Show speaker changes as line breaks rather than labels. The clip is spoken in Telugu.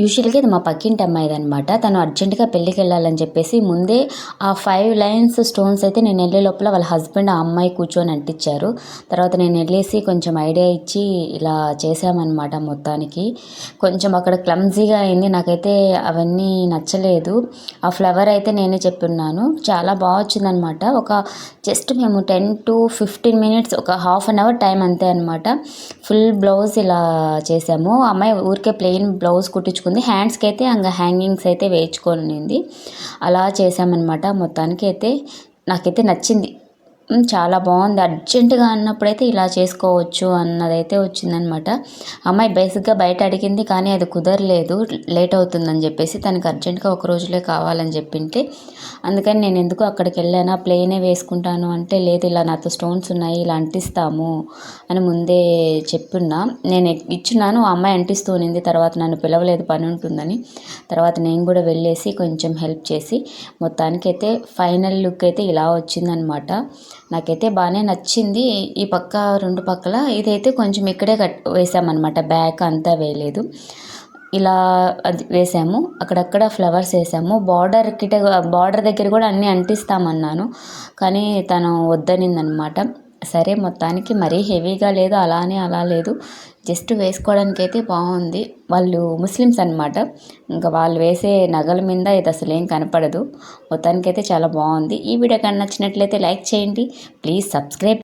యూజువల్‌గా ఇది మా పక్కింటి అమ్మాయిదనమాట. తను అర్జెంట్‌గా పెళ్ళికెళ్ళాలని చెప్పేసి ముందే ఆ 5 లైన్స్ స్టోన్స్ అయితే నేనెళ్ళే లోపల వాళ్ళ హస్బెండ్, ఆ అమ్మాయి కూర్చొని అంటించారు. తర్వాత నేనెళ్ళేసి కొంచెం ఐడియా ఇచ్చి ఇలా చేశామనమాట మొత్తానికి. కొంచెం అక్కడ క్లమ్జీగా అయింది. నాకైతే అవన్నీ నచ్చలేదు. ఆ ఫ్లవర్ అయితే నేనే చెప్పున్నాను. చాలా బా వచ్చిందనమాట. జస్ట్ మేము 10-15 మినిట్స్, ఒక హాఫ్ అన్ అవర్ టైం అంతే అనమాట. ఫుల్ బ్లౌజ్ ఇలా చేసాము. ఆ అమ్మాయి ఊరికే ప్లెయిన్ బ్లౌజ్ కుట్టించుకుంది. హ్యాండ్స్కి అయితే హ్యాంగింగ్స్ అయితే వేయించుకొనింది. అలా చేసామన్నమాట. మొత్తానికి అయితే నాకైతే నచ్చింది. చాలా బాగుంది. అర్జెంటుగా అన్నప్పుడైతే ఇలా చేసుకోవచ్చు అన్నదైతే వచ్చిందనమాట. అమ్మాయి బేసిక్గా బయట అడిగింది, కానీ అది కుదరలేదు, లేట్ అవుతుందని చెప్పేసి. తనకి అర్జెంటుగా ఒక రోజులే కావాలని చెప్పింటే అందుకని నేను ఎందుకు అక్కడికి వెళ్ళానా, ప్లెయినే వేసుకుంటాను అంటే, లేదు ఇలా నాతో స్టోన్స్ ఉన్నాయి, ఇలా అంటిస్తాము అని ముందే చెప్పున్నా. నేను ఇచ్చున్నాను, ఆ అమ్మాయి అంటిస్తూ ఉన్నింది. తర్వాత నన్ను పిలవలేదు, పని ఉంటుందని. తర్వాత నేను కూడా వెళ్ళేసి కొంచెం హెల్ప్ చేసి మొత్తానికైతే ఫైనల్ లుక్ అయితే ఇలా వచ్చిందనమాట. నాకైతే బాగానే నచ్చింది. ఈ పక్క 2 పక్కల ఇదైతే కొంచెం ఇక్కడే వేసామన్నమాట. బ్యాక్ అంతా వేయలేదు. ఇలా అది వేసాము. అక్కడక్కడ ఫ్లవర్స్ వేసాము. బార్డర్ దగ్గర కూడా అన్నీ అంటిస్తామన్నాను, కానీ తను వద్దనిందనమాట. సరే, మొత్తానికి మరీ హెవీగా లేదు, అలా లేదు, జస్ట్ వేసుకోవడానికైతే బాగుంది. వాళ్ళు ముస్లిమ్స్ అనమాట. ఇంకా వాళ్ళు వేసే నగల మీద ఇది అసలు ఏం కనపడదు. మొత్తానికైతే చాలా బాగుంది. ఈ వీడియో కానీ నచ్చినట్లయితే లైక్ చేయండి. Please subscribe.